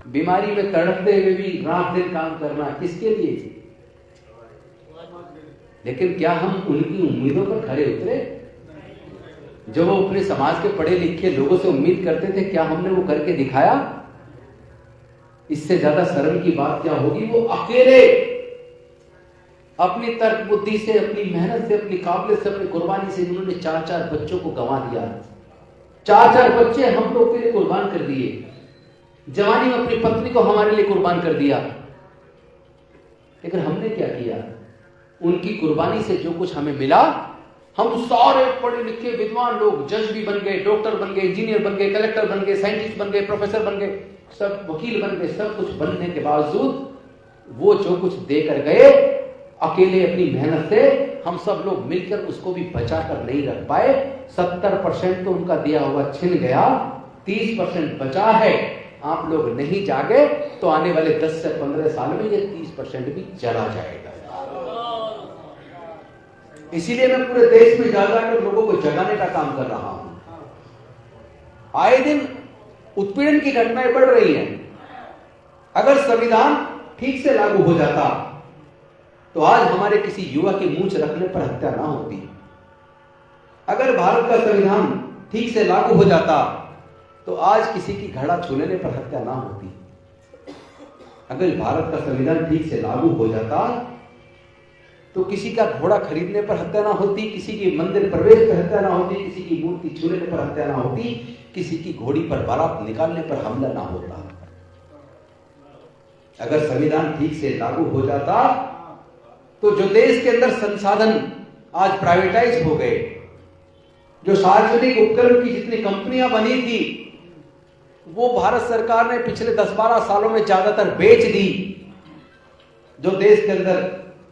बीमारी में तड़पते हुए भी रात दिन काम करना, किसके लिए? लेकिन क्या हम उनकी उम्मीदों पर खरे उतरे? जो वो अपने समाज के पढ़े लिखे लोगों से उम्मीद करते थे, क्या हमने वो करके दिखाया? इससे ज्यादा शर्म की बात क्या होगी? वो अकेले अपनी तर्क बुद्धि से, अपनी मेहनत से, अपनी काबिलियत से, अपनी कुर्बानी से उन्होंने 4-4 बच्चों को गंवा दिया। 4-4 बच्चे हम लोग के लिए कुर्बान कर दिए। जवानी में अपनी पत्नी को हमारे लिए कुर्बान कर दिया। लेकिन हमने क्या किया? उनकी कुर्बानी से जो कुछ हमें मिला, हम सारे पढ़े लिखे विद्वान लोग जज भी बन गए, डॉक्टर बन गए, इंजीनियर बन गए, कलेक्टर बन गए, साइंटिस्ट बन गए, प्रोफेसर बन गए, सब वकील बन गए। सब कुछ बनने के बावजूद वो जो कुछ देकर गए, अकेले अपनी मेहनत से हम सब लोग मिलकर उसको भी बचा कर नहीं रख पाए। 70% तो उनका दिया हुआ छिन गया, 30% बचा है। आप लोग नहीं जागे तो आने वाले 10 से 15 साल में ये 30% भी चला जाएगा। इसीलिए मैं पूरे देश में जा जाकर लोगों को जगाने का काम कर रहा हूं। आए दिन उत्पीड़न की घटनाएं बढ़ रही हैं। अगर संविधान ठीक से लागू हो जाता तो आज हमारे किसी युवा की मूंछ रखने पर हत्या ना होती। अगर भारत का संविधान ठीक से लागू हो जाता तो आज किसी की घड़ा छू लेने पर हत्या ना होती। अगर भारत का संविधान ठीक से लागू हो जाता तो किसी का घोड़ा खरीदने पर हत्या ना होती, किसी की मंदिर प्रवेश पर हत्या ना होती, किसी की मूर्ति छूने पर हत्या ना होती, किसी की घोड़ी पर बारात निकालने पर हमला ना होता। अगर संविधान ठीक से लागू हो जाता तो जो देश के अंदर संसाधन आज प्राइवेटाइज हो गए, जो सार्वजनिक उपक्रम की जितनी कंपनियां बनी थी वो भारत सरकार ने पिछले 10-12 सालों में ज्यादातर बेच दी। जो देश के अंदर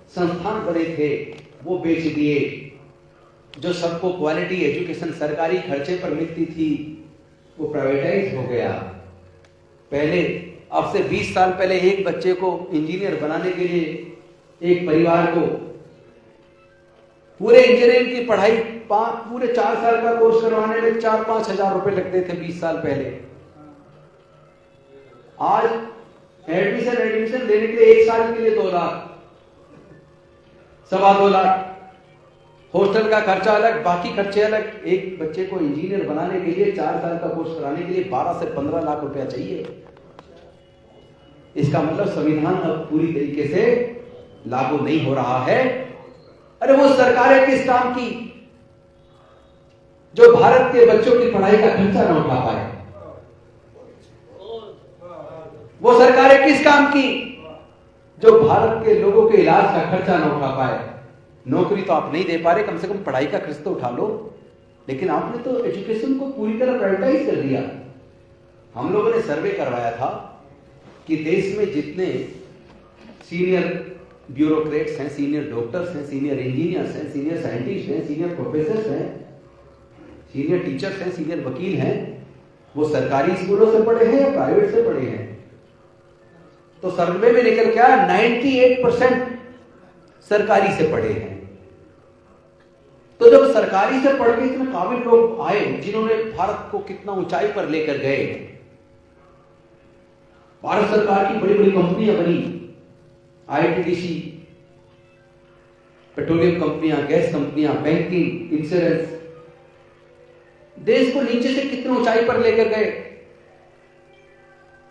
संस्थान बने थे वो बेच दिए। जो सबको क्वालिटी एजुकेशन सरकारी खर्चे पर मिलती थी वो प्राइवेटाइज हो गया। पहले, अब से 20 साल पहले एक बच्चे को इंजीनियर बनाने के लिए एक परिवार को पूरे इंजीनियरिंग की पढ़ाई पूरे 4 साल का कोर्स करवाने में 4-5 हजार रुपए लगते थे 20 साल पहले। आज एडमिशन लेने के लिए 1 साल के लिए 2 लाख, 2.25 लाख, हॉस्टल का खर्चा अलग, बाकी खर्चे अलग। एक बच्चे को इंजीनियर बनाने के लिए 4 साल का कोर्स कराने के लिए 12 से 15 लाख रुपया चाहिए। इसका मतलब संविधान अब पूरी तरीके से लागू नहीं हो रहा है। अरे वो सरकारें किस काम की जो भारत के बच्चों की पढ़ाई का खर्चा न उठा पाए? वो सरकारें किस काम की जो भारत के लोगों के इलाज का खर्चा न उठा पाए? नौकरी तो आप नहीं दे पा रहे, कम से कम पढ़ाई का खर्च तो उठा लो। लेकिन आपने तो एजुकेशन को पूरी तरह प्राइवेटाइज कर दिया। हम लोगों ने सर्वे करवाया था कि देश में जितने सीनियर ब्यूरोक्रेट्स हैं, सीनियर डॉक्टर्स हैं, सीनियर इंजीनियर्स हैं, सीनियर साइंटिस्ट हैं, सीनियर प्रोफेसर्स हैं, सीनियर टीचर्स हैं, सीनियर वकील हैं, वो सरकारी स्कूलों से पढ़े हैं या प्राइवेट से पढ़े हैं? तो सर्वे में निकल के आया 98% सरकारी से पढ़े हैं। तो जब सरकारी से पढ़ के इतने काबिल लोग आए जिन्होंने भारत को कितना ऊंचाई पर लेकर गए, भारत सरकार की बड़ी बड़ी कंपनियां बनी, आईटीडीसी, पेट्रोलियम कंपनियां, गैस कंपनियां, बैंकिंग, इंश्योरेंस, देश को नीचे से कितने ऊंचाई पर लेकर गए।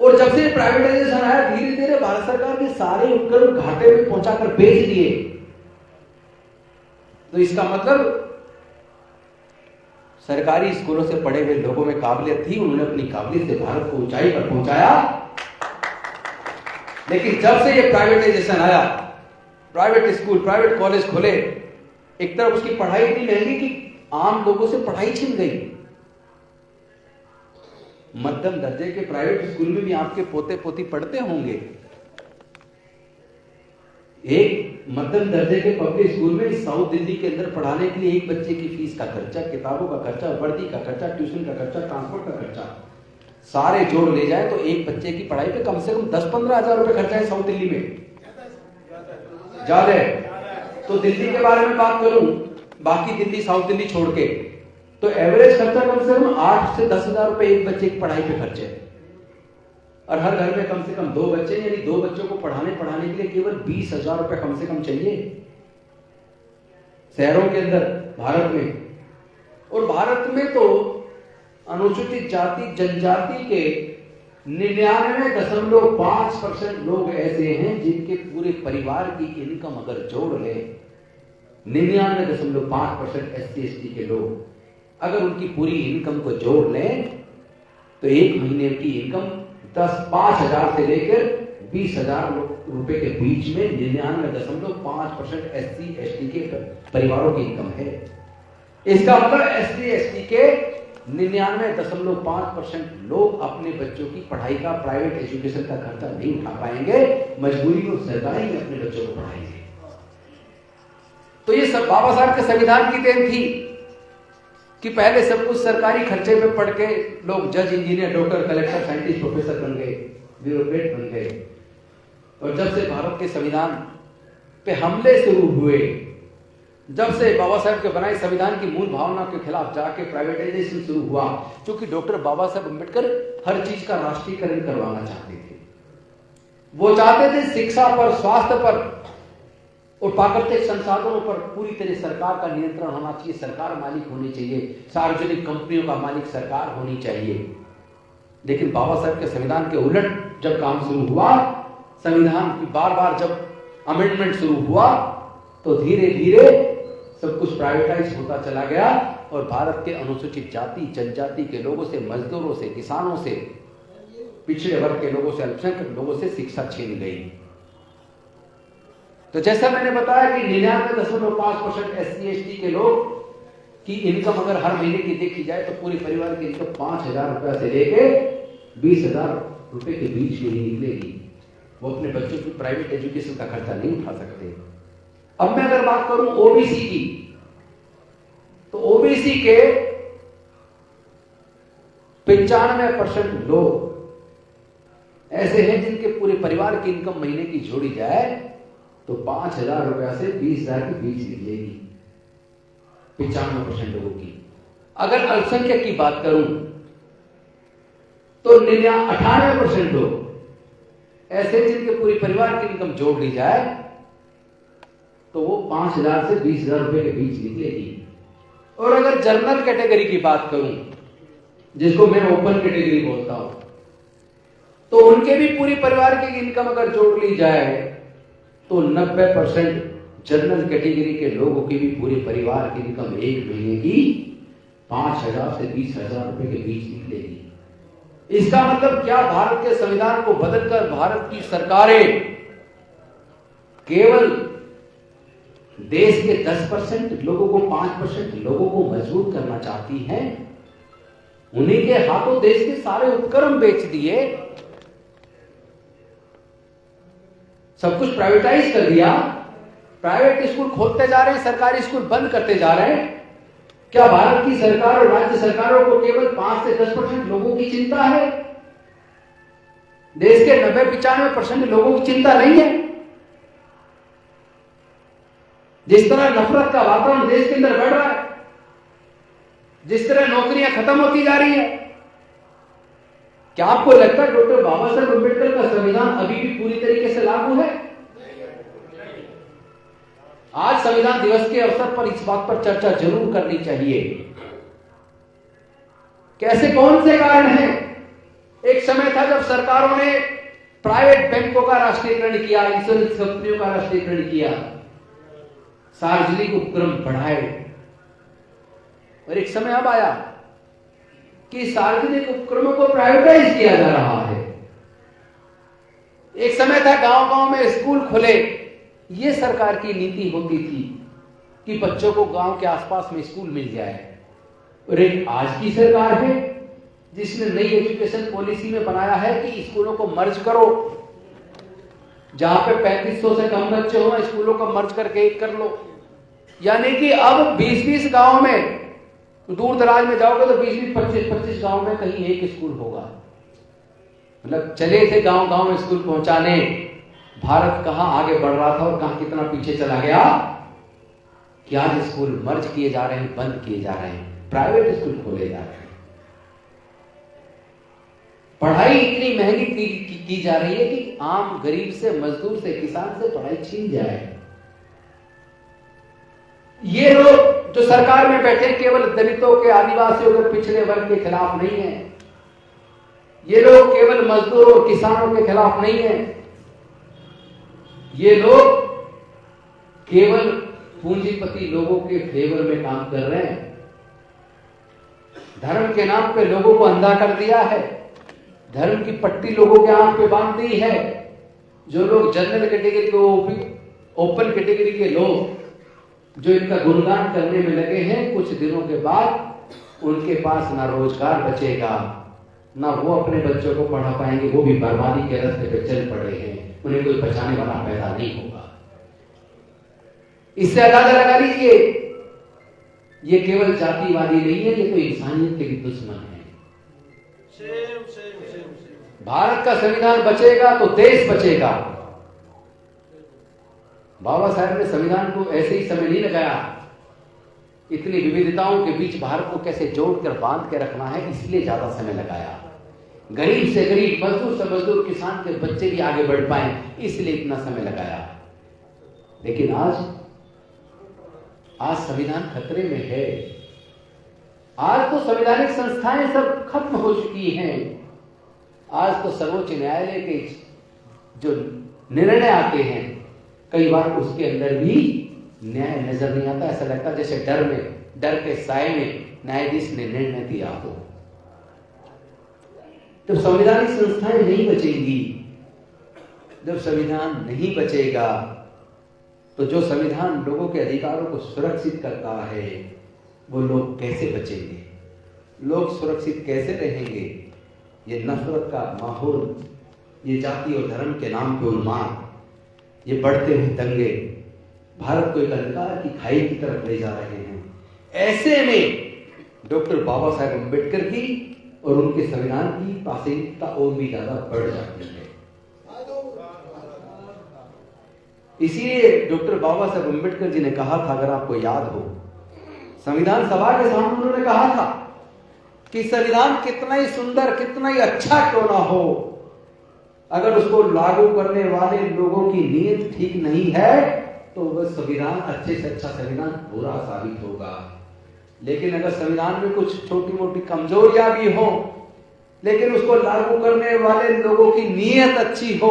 और जब से प्राइवेटाइजेशन आया, धीरे धीरे भारत सरकार के सारे उपकरण घाटे में पहुंचाकर बेच दिए। तो इसका मतलब सरकारी स्कूलों से पढ़े हुए लोगों में काबिलियत थी, उन्होंने अपनी काबिलियत से भारत को ऊंचाई पर पहुंचाया। लेकिन जब से ये प्राइवेटाइजेशन आया, प्राइवेट स्कूल, प्राइवेट कॉलेज खुले, एक तरफ उसकी पढ़ाई इतनी महंगी कि आम लोगों से पढ़ाई छिन गई। मध्यम दर्जे के प्राइवेट स्कूल में भी आपके पोते पोती पढ़ते होंगे। एक मध्यम दर्जे के पब्लिक स्कूल में साउथ दिल्ली के अंदर पढ़ाने के लिए एक बच्चे की फीस का खर्चा, किताबों का खर्चा, वर्दी का खर्चा, ट्यूशन का खर्चा, ट्रांसपोर्ट का खर्चा, सारे जोड़ ले जाए तो एक बच्चे की पढ़ाई पे कम से कम 10-15 हजार रुपए खर्चा है साउथ दिल्ली में। ज्यादा है तो दिल्ली के बारे में बात करूं, बाकी दिल्ली साउथ दिल्ली छोड़ के, तो एवरेज खर्चा कम से कम 8 से 10 हजार रुपए एक बच्चे की पढ़ाई पे खर्चे। और हर घर में कम से कम 2 बच्चे, यानी 2 बच्चों को पढ़ाने के लिए केवल 20,000 रुपए कम से कम चाहिए शहरों के अंदर, भारत में। और भारत में तो अनुसूचित जाति जनजाति के 99.5% लोग ऐसे हैं जिनके पूरे परिवार की इनकम अगर जोड़ ले, 99.5% SC/ST के लोग अगर उनकी पूरी इनकम को जोड़ लें तो एक महीने की इनकम 5,000 से लेकर 20,000 रुपए के बीच में 99.5% SC/ST के परिवारों की इनकम है। इसका मतलब SC/ST के 99.5% लोग अपने बच्चों की पढ़ाई का, प्राइवेट एजुकेशन का खर्चा नहीं उठा पाएंगे, मजबूरी में सरकारी में अपने बच्चों को पढ़ाएंगे। तो ये सब बाबा साहब के संविधान की देन थी कि पहले सब कुछ सरकारी खर्चे पे पढ़ के लोग जज, engineer, doctor, collector, scientist, professor बन गए, ब्यूरोक्रेट बन गए। और जब से भारत के संविधान पे हमले शुरू हुए, जब से बाबा साहब के बनाए संविधान की मूल भावना के खिलाफ जाके प्राइवेटाइजेशन शुरू हुआ, क्योंकि डॉक्टर बाबा साहब अम्बेडकर हर चीज का राष्ट्रीयकरण करवाना चाहते थे। वो चाहते थे शिक्षा पर, स्वास्थ्य पर और प्राकृतिक संसाधनों पर पूरी तरह सरकार का नियंत्रण होना चाहिए, सरकार मालिक होनी चाहिए, सार्वजनिक कंपनियों का मालिक सरकार होनी चाहिए। लेकिन बाबा साहब के संविधान के उलट जब काम शुरू हुआ, संविधान की बार जब अमेंडमेंट शुरू हुआ, तो धीरे धीरे सब कुछ प्राइवेटाइज होता चला गया और भारत के अनुसूचित जाति जनजाति के लोगों से, मजदूरों से, किसानों से, पिछड़े वर्ग के लोगों से, अल्पसंख्यक लोगों से शिक्षा छीन गई। तो जैसा मैंने बताया कि 99.5% SC/ST के लोग की इनकम अगर हर महीने की देखी जाए तो पूरे परिवार की इनकम 5,000 रुपए से लेकर 20,000 रुपए के बीच में ही निकलेगी। वो अपने बच्चों की प्राइवेट एजुकेशन का खर्चा नहीं उठा सकते। अब मैं अगर बात करूं ओबीसी की, तो ओबीसी के 95% लोग ऐसे हैं जिनके पूरे परिवार की इनकम महीने की जोड़ी जाए तो 5,000 रुपया से 20,000 के बीच निकलेगी 95% लोगों की। अगर अल्पसंख्यक की बात करूं तो 98% लोग ऐसे जिनके पूरे परिवार की इनकम जोड़ ली जाए तो वो 5,000 से 20,000 रुपए के बीच निकलेगी। और अगर जनरल कैटेगरी की बात करूं, जिसको मैं ओपन कैटेगरी बोलता हूं, तो उनके भी पूरी परिवार की इनकम अगर जोड़ ली जाए तो 90% जनरल कैटेगरी के लोगों की भी पूरे परिवार की इनकम एक महीने की 5,000 से 20,000 रुपए के बीच निकलेगी। इसका मतलब क्या, भारत के संविधान को बदलकर भारत की सरकारें केवल देश के 10% लोगों को, 5% लोगों को मजबूत करना चाहती हैं। उन्हीं के हाथों देश के सारे उपक्रम बेच दिए, सब कुछ प्राइवेटाइज कर दिया, प्राइवेट स्कूल खोलते जा रहे हैं, सरकारी स्कूल बंद करते जा रहे हैं। क्या भारत की सरकार और राज्य सरकारों को केवल 5 से 10% लोगों की चिंता है? देश के 90-95% लोगों की चिंता नहीं है? जिस तरह नफरत का वातावरण देश के अंदर बढ़ रहा है, जिस तरह नौकरियां खत्म होती जा रही है, क्या आपको लगता है डॉक्टर बाबा साहब अम्बेडकर का संविधान अभी भी पूरी तरीके से लागू है? आज संविधान दिवस के अवसर पर इस बात पर चर्चा जरूर करनी चाहिए। कैसे, कौन से कारण हैं? एक समय था जब सरकारों ने प्राइवेट बैंकों का राष्ट्रीयकरण किया, इंश्योरेंस कंपनियों का राष्ट्रीयकरण किया, सार्वजनिक उपक्रम बढ़ाए। और एक समय अब आया कि सार्वजनिक उपक्रमों को प्राइवेटाइज किया जा रहा है। एक समय था गांव-गांव में स्कूल खुले, ये सरकार की नीति होती थी कि बच्चों को गांव के आसपास में स्कूल मिल जाए। और एक आज की सरकार है जिसने नई एजुकेशन पॉलिसी में बनाया है कि स्कूलों को मर्ज करो, जहां पे 3500 से कम बच्चे हो स्कूलों को मर्ज करके एक कर लो। यानी कि अब 20-20 गांव में, दूर दराज में जाओगे तो 20-20, 25-25 गांव में कहीं एक स्कूल होगा। मतलब चले थे गांव-गांव में स्कूल पहुंचाने। भारत कहां आगे बढ़ रहा था और कहां कितना पीछे चला गया कि आज स्कूल मर्ज किए जा रहे हैं, बंद किए जा रहे हैं, प्राइवेट स्कूल खोले जा रहे हैं। पढ़ाई इतनी महंगी की जा रही है कि आम गरीब से, मजदूर से, किसान से पढ़ाई छीन जाए। ये लोग जो सरकार में बैठे केवल दलितों के, आदिवासियों के, पिछड़े वर्ग के खिलाफ नहीं है। ये लोग केवल मजदूरों और किसानों के खिलाफ नहीं है। ये लोग केवल पूंजीपति लोगों के फेवर में काम कर रहे हैं। धर्म के नाम पे लोगों को अंधा कर दिया है। धर्म की पट्टी लोगों के आंख पे बांध दी है। जो लोग जनरल कैटेगरी को, ओपन कैटेगरी के लोग जो इनका गुणगान करने में लगे हैं, कुछ दिनों के बाद उनके पास ना रोजगार बचेगा, ना वो अपने बच्चों को पढ़ा पाएंगे। वो भी बर्बादी के रास्ते पे चल पड़े हैं। उन्हें कोई बचाने वाला पैदा नहीं होगा। इससे अंदाजा लगा लीजिए, ये केवल जातिवादी नहीं है, ये तो इंसानियत के भी दुश्मन है। भारत का संविधान बचेगा तो देश बचेगा। बाबा साहब ने संविधान को ऐसे ही समय नहीं लगाया। इतनी विविधताओं के बीच भारत को कैसे जोड़कर बांध के रखना है, इसलिए ज्यादा समय लगाया। गरीब से गरीब, मजदूर से मजदूर, किसान के बच्चे भी आगे बढ़ पाए, इसलिए इतना समय लगाया। लेकिन आज संविधान खतरे में है। आज तो संवैधानिक संस्थाएं सब खत्म हो चुकी हैं। आज तो सर्वोच्च न्यायालय के जो निर्णय आते हैं, कई बार उसके अंदर भी न्याय नजर नहीं आता। ऐसा लगता है जैसे डर के साए में न्यायाधीश ने निर्णय दिया हो। जब संवैधानिक संस्थाएं नहीं बचेंगी, जब संविधान नहीं बचेगा, तो जो संविधान लोगों के अधिकारों को सुरक्षित करता है, वो लोग कैसे बचेंगे? लोग सुरक्षित कैसे रहेंगे? ये नफरत का माहौल, ये जाति और धर्म के नाम पे उन्माद, ये बढ़ते हुए दंगे भारत को एक अंधकार की खाई की तरफ ले जा रहे हैं। ऐसे में डॉक्टर बाबा साहेब अम्बेडकर की और उनके संविधान की प्रासंगिकता और भी ज्यादा बढ़ जाती है। इसीलिए डॉक्टर बाबा साहेब अम्बेडकर जी ने कहा था, अगर आपको याद हो, संविधान सभा के सामने उन्होंने कहा था कि संविधान कितना ही सुंदर, कितना ही अच्छा क्यों ना हो, अगर उसको लागू करने वाले लोगों की नीयत ठीक नहीं है तो वह संविधान अच्छे से अच्छा संविधान बुरा साबित होगा। लेकिन अगर संविधान में कुछ छोटी मोटी कमजोरियां भी हो, लेकिन उसको लागू करने वाले लोगों की नीयत अच्छी हो,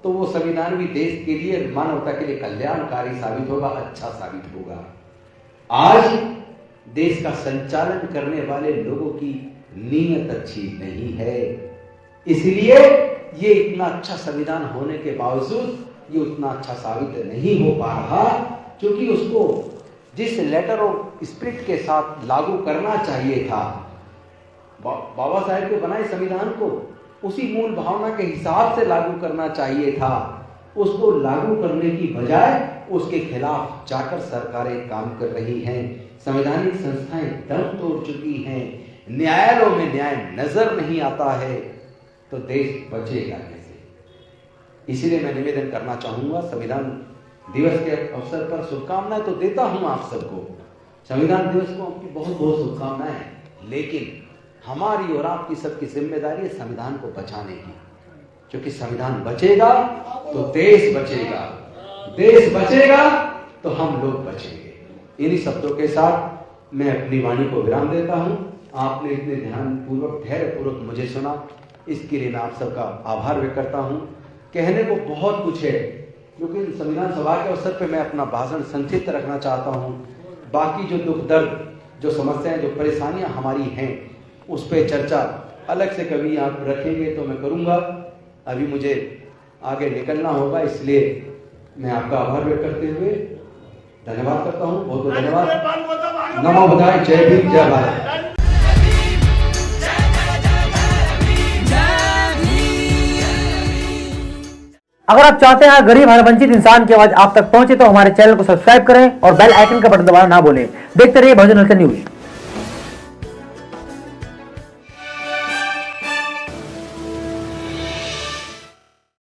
तो वो संविधान भी देश के लिए, मानवता के लिए कल्याणकारी साबित होगा, अच्छा साबित होगा। आज देश का संचालन करने वाले लोगों की नीयत अच्छी नहीं है, इसलिए ये इतना अच्छा संविधान होने के बावजूद ये उतना अच्छा साबित नहीं हो पा रहा, क्योंकि उसको जिस लेटर ऑफ स्पिरिट के साथ लागू करना चाहिए था, बाबा साहेब के बनाए संविधान को उसी मूल भावना के हिसाब से लागू करना चाहिए था, उसको लागू करने की बजाय उसके खिलाफ जाकर सरकारें काम कर रही हैं। संवैधानिक संस्थाएं दम तोड़ चुकी हैं, न्यायालयों में न्याय नजर नहीं आता है, तो देश बचेगा कैसे? इसलिए मैं निवेदन करना चाहूंगा, संविधान दिवस के अवसर पर शुभकामनाएं तो देता हूं आप सबको, संविधान दिवस को आपकी बहुत बहुत शुभकामनाएं, लेकिन हमारी और आपकी सबकी जिम्मेदारी है संविधान को बचाने की, क्योंकि संविधान बचेगा तो देश बचेगा, देश बचेगा तो हम लोग बचेंगे। इन्हीं शब्दों के साथ मैं अपनी वाणी को विराम देता हूं। आपने इतने ध्यानपूर्वक, धैर्यपूर्वक मुझे सुना, इसके लिए मैं आप सबका आभार व्यक्त करता हूं। कहने को बहुत कुछ है, लेकिन संविधान सभा के अवसर पर मैं अपना भाषण संक्षिप्त रखना चाहता हूं। बाकी जो दुख दर्द, जो समस्याएं, जो परेशानियां हमारी हैं, उस पर चर्चा अलग से कभी आप रखेंगे तो मैं करूंगा। अभी मुझे आगे निकलना होगा, इसलिए मैं आपका आभार व्यक्त करते हुए धन्यवाद करता हूं। बहुत बहुत धन्यवाद। नमो बुद्धाय, जय भीम, जय भारत। अगर आप चाहते हैं गरीब हर वंचित इंसान की आवाज आप तक पहुंचे तो हमारे चैनल को सब्सक्राइब करें और बेल आइकन का बटन दबाना ना भूलें। देखते रहिए बहुजन न्यूज।